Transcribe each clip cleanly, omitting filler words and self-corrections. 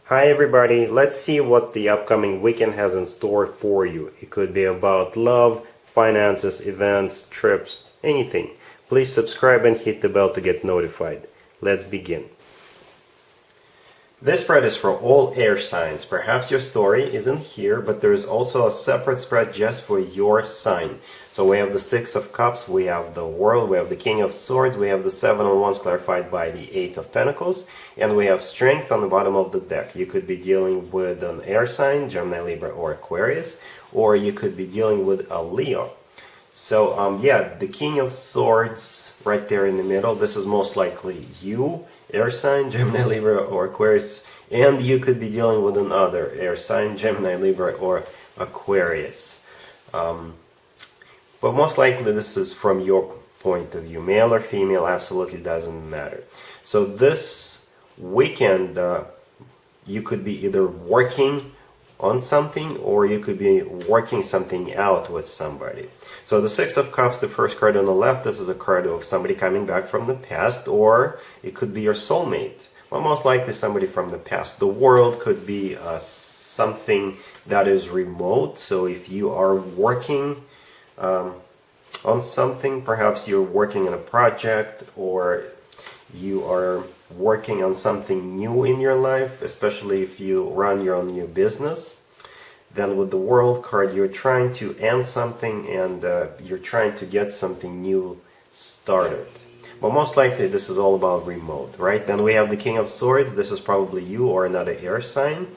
Hi everybody, let's see what the upcoming weekend has in store for you. It could be about love, finances, events, trips, anything. Please subscribe and hit the bell to get notified. Let's begin. This spread is for all air signs. Perhaps your story isn't here, but there is also a separate spread just for your sign. So we have the Six of Cups, we have the World, we have the King of Swords, we have the Seven of Wands clarified by the Eight of Pentacles, and we have Strength on the bottom of the deck. You could be dealing with an air sign, Gemini, Libra, or Aquarius, or you could be dealing with a Leo. So yeah, the King of Swords right there in the middle, this is most likely you, air sign, Gemini, Libra, or Aquarius, and you could be dealing with another air sign, Gemini, Libra, or Aquarius. But most likely this is from your point of view, male or female, absolutely doesn't matter. So this weekend you could be either working on something or you could be working something out with somebody. So the Six of Cups, the first card on the left, this is a card of somebody coming back from the past, or it could be your soulmate. Well, most likely somebody from the past. The World could be something that is remote. So if you are working on something, perhaps you're working on a project or you are working on something new in your life, especially if you run your own new business. Then with the World card, you're trying to end something and you're trying to get something new started. But most likely this is all about remote, right? Then we have the King of Swords. This is probably you or another air sign.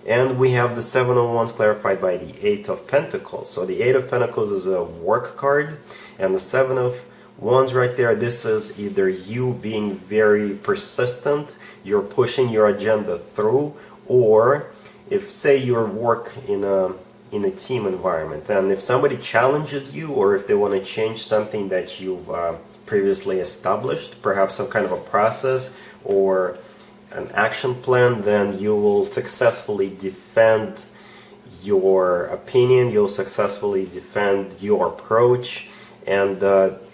And we have the Seven of Wands clarified by the Eight of Pentacles. So the Eight of Pentacles is a work card, and the Seven of Wands right there, this is either you being very persistent, you're pushing your agenda through, or if say you work in a team environment, and if somebody challenges you or if they want to change something that you've previously established, perhaps some kind of a process or an action plan, then you will successfully defend your opinion, you'll successfully defend your approach, and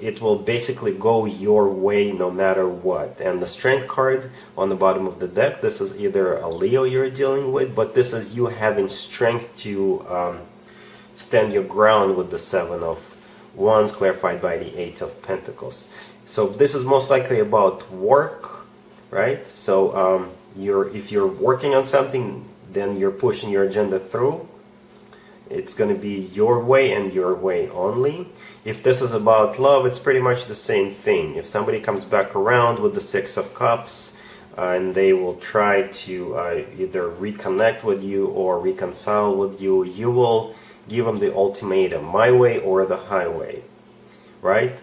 it will basically go your way no matter what. And the Strength card on the bottom of the deck, this is either a Leo you're dealing with, but this is you having strength to stand your ground with the Seven of Wands clarified by the Eight of Pentacles. So this is most likely about work, right? So if you're working on something, then you're pushing your agenda through. It's going to be your way and your way only. If this is about love, it's pretty much the same thing. If somebody comes back around with the Six of Cups and they will try to either reconnect with you or reconcile with you, you will give them the ultimatum, my way or the highway, right?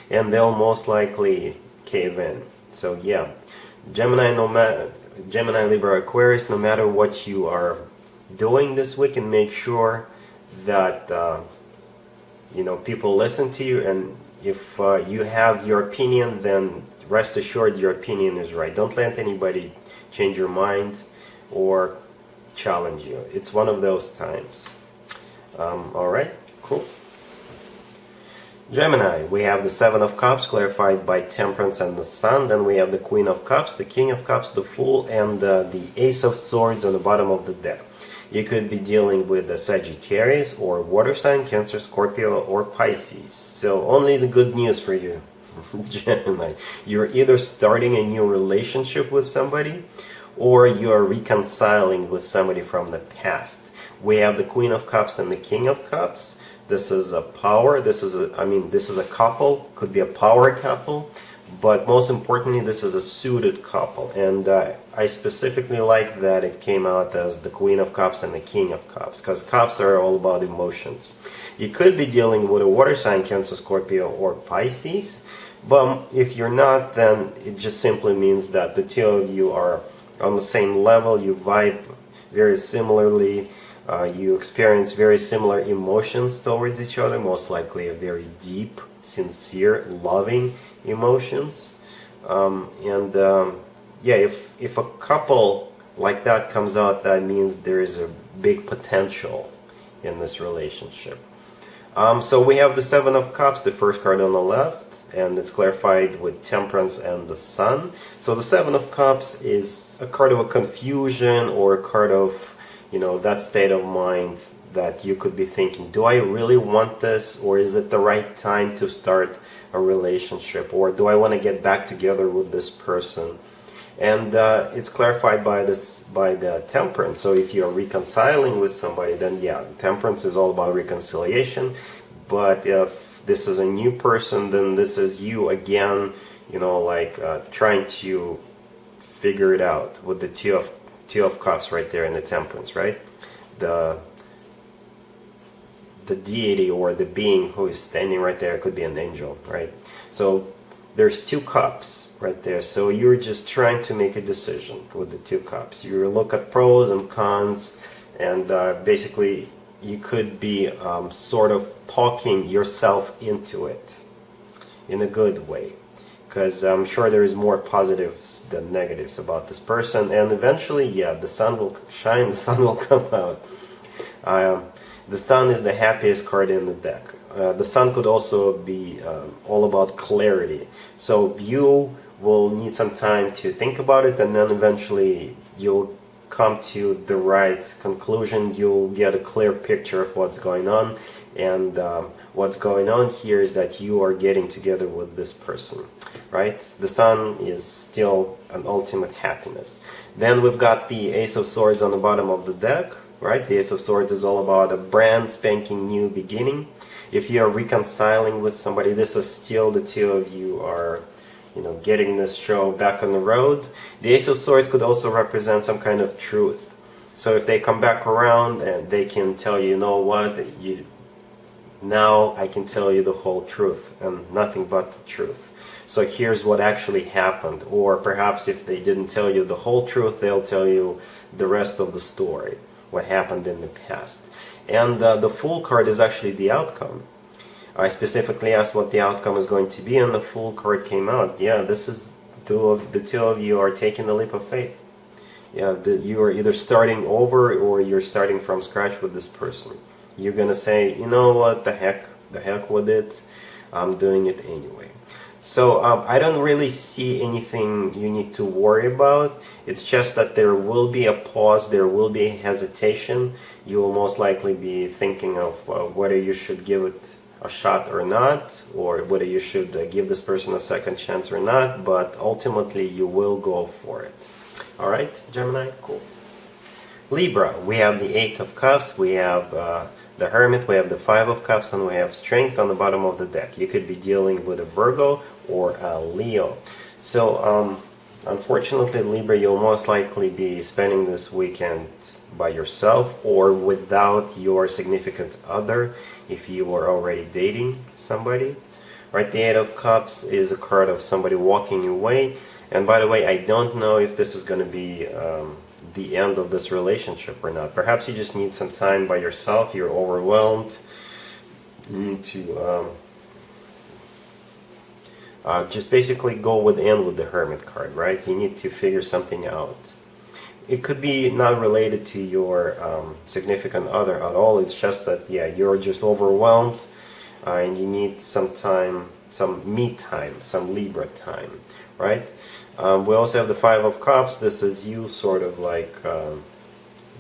And they'll most likely cave in. So yeah, Gemini, Libra, Aquarius, no matter what you are doing this week, and make sure that people listen to you, and if you have your opinion, then rest assured your opinion is right. Don't let anybody change your mind or challenge you. It's one of those times. Alright, cool. Gemini, we have the Seven of Cups clarified by Temperance and the Sun. Then we have the Queen of Cups, the King of Cups, the Fool, and the Ace of Swords on the bottom of the deck. You could be dealing with the Sagittarius or Water sign, Cancer, Scorpio, or Pisces. So only the good news for you, Gemini. You're either starting a new relationship with somebody or you're reconciling with somebody from the past. We have the Queen of Cups and the King of Cups. This is a power, this is a couple, could be a power couple, but most importantly, this is a suited couple. And I specifically like that it came out as the Queen of Cups and the King of Cups, because cups are all about emotions. You could be dealing with a water sign, Cancer, Scorpio, or Pisces, but if you're not, then it just simply means that the two of you are on the same level, you vibe very similarly. You experience very similar emotions towards each other, most likely a very deep, sincere, loving emotions. Yeah, if a couple like that comes out, that means there is a big potential in this relationship. So we have the Seven of Cups, the first card on the left, and it's clarified with Temperance and the Sun. So the Seven of Cups is a card of a confusion, or a card of, that state of mind that you could be thinking, do I really want this, or is it the right time to start a relationship, or do I want to get back together with this person? And it's clarified by the Temperance. So if you're reconciling with somebody, then yeah, Temperance is all about reconciliation. But if this is a new person, then this is you again, trying to figure it out with the Two of Cups right there in the Temperance, right? The deity or the being who is standing right there could be an angel, right? So there's 2 cups right there. So you're just trying to make a decision with the 2 cups. You look at pros and cons, and basically you could be sort of talking yourself into it in a good way, because I'm sure there is more positives than negatives about this person. And eventually, yeah, the sun will shine, the sun will come out. The Sun is the happiest card in the deck. The Sun could also be all about clarity. So you will need some time to think about it, and then eventually you'll come to the right conclusion. You'll get a clear picture of what's going on. And what's going on here is that you are getting together with this person, right? The Sun is still an ultimate happiness. Then we've got the Ace of Swords on the bottom of the deck. Right, the Ace of Swords is all about a brand spanking new beginning. If you are reconciling with somebody, this is still the 2 of you are, getting this show back on the road. The Ace of Swords could also represent some kind of truth. So if they come back around and they can tell you, what, now I can tell you the whole truth and nothing but the truth. So here's what actually happened. Or perhaps if they didn't tell you the whole truth, they'll tell you the rest of the story, what happened in the past. And the Fool card is actually the outcome. I specifically asked what the outcome is going to be, and the Fool card came out. Yeah, this is the 2 of you are taking the leap of faith. Yeah, you are either starting over or you're starting from scratch with this person. You're gonna say, you know what, the heck with it, I'm doing it anyway. So I don't really see anything you need to worry about. It's just that there will be a pause, there will be hesitation. You will most likely be thinking of whether you should give it a shot or not, or whether you should give this person a second chance or not, but ultimately you will go for it. Alright, Gemini? Cool. Libra, we have the 8 of Cups, we have the Hermit, we have the 5 of Cups, and we have Strength on the bottom of the deck. You could be dealing with a Virgo or a Leo. So, unfortunately, Libra, you'll most likely be spending this weekend by yourself or without your significant other if you are already dating somebody. Right, the 8 of Cups is a card of somebody walking away. And by the way, I don't know if this is going to be the end of this relationship or not. Perhaps you just need some time by yourself. You're overwhelmed. You need to just basically go within with the Hermit card, right? You need to figure something out. It could be not related to your significant other at all. It's just that, yeah, you're just overwhelmed and you need some time, some me time, some Libra time, right? We also have the 5 of Cups. This is you sort of like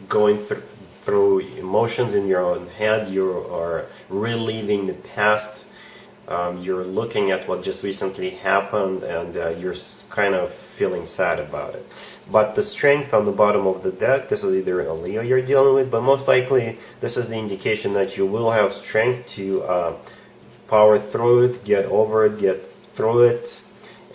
going through emotions in your own head. You are reliving the past. You're looking at what just recently happened, and you're kind of feeling sad about it. But the Strength on the bottom of the deck, this is either a Leo you're dealing with, but most likely this is the indication that you will have strength to power through it, get over it, get through it,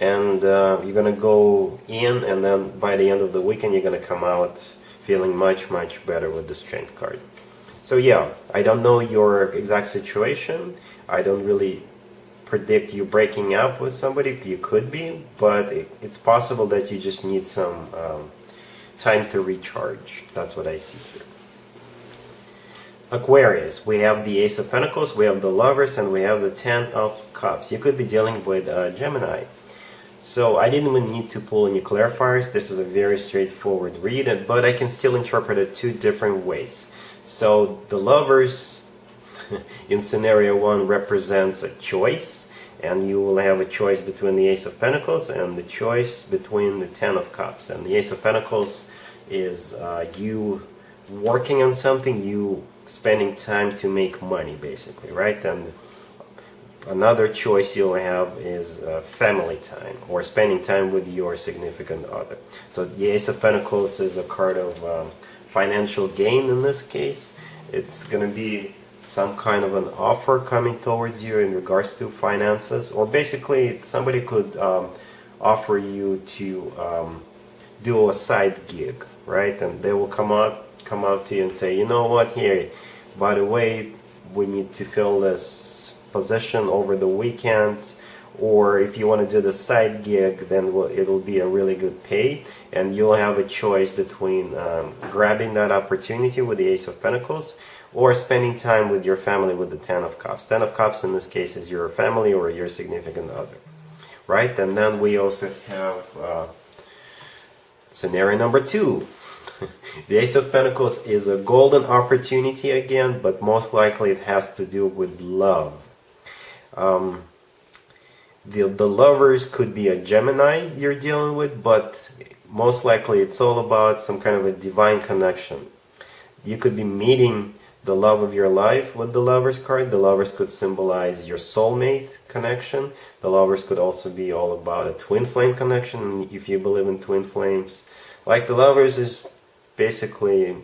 and you're going to go in, and then by the end of the weekend you're going to come out feeling much, much better with the Strength card. So yeah, I don't know your exact situation. I don't really predict you breaking up with somebody. You could be, but it's possible that you just need some time to recharge. That's what I see here. Aquarius, we have the Ace of Pentacles, we have the Lovers, and we have the 10 of Cups. You could be dealing with Gemini. So I didn't even need to pull any clarifiers. This is a very straightforward read, but I can still interpret it 2 different ways. So the Lovers in scenario 1 represents a choice, and you will have a choice between the Ace of Pentacles and the choice between the Ten of Cups. And the Ace of Pentacles is you working on something, you spending time to make money, basically, right? And another choice you'll have is family time, or spending time with your significant other. So the Ace of Pentacles is a card of financial gain in this case. It's going to be some kind of an offer coming towards you in regards to finances, or basically somebody could offer you to do a side gig, right? And they will come out to you and say, you know what, here, by the way, we need to fill this position over the weekend, or if you want to do the side gig, then it'll be a really good pay, and you'll have a choice between grabbing that opportunity with the Ace of Pentacles, or spending time with your family with the Ten of Cups. Ten of Cups in this case is your family or your significant other, right? And then we also have scenario number 2. The Ace of Pentacles is a golden opportunity again, but most likely it has to do with love. The lovers could be a Gemini you're dealing with, but most likely it's all about some kind of a divine connection. You could be meeting the love of your life with the Lovers card. The Lovers could symbolize your soulmate connection. The Lovers could also be all about a twin flame connection, if you believe in twin flames. Like the Lovers is basically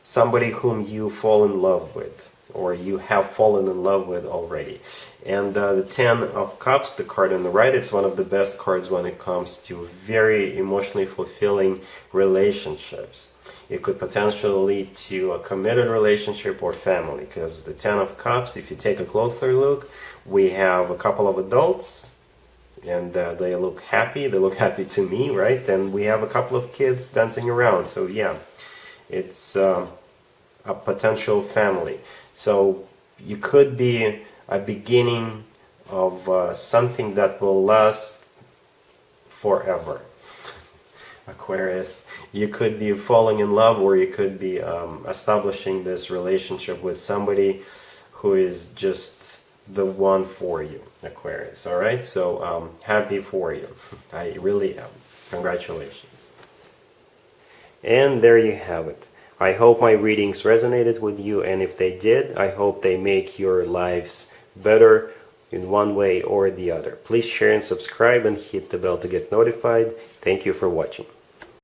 somebody whom you fall in love with, or you have fallen in love with already. And the Ten of Cups, the card on the right, it's one of the best cards when it comes to very emotionally fulfilling relationships. It could potentially lead to a committed relationship or family, because the Ten of Cups, if you take a closer look, we have a couple of adults, and they look happy to me, right? And we have a couple of kids dancing around, so yeah, it's a potential family. So you could be a beginning of something that will last forever. Aquarius, you could be falling in love, or you could be establishing this relationship with somebody who is just the one for you, Aquarius. All right, so happy for you. I really am. Congratulations. And there you have it. I hope my readings resonated with you, and if they did, I hope they make your lives better in one way or the other. Please share and subscribe and hit the bell to get notified. Thank you for watching.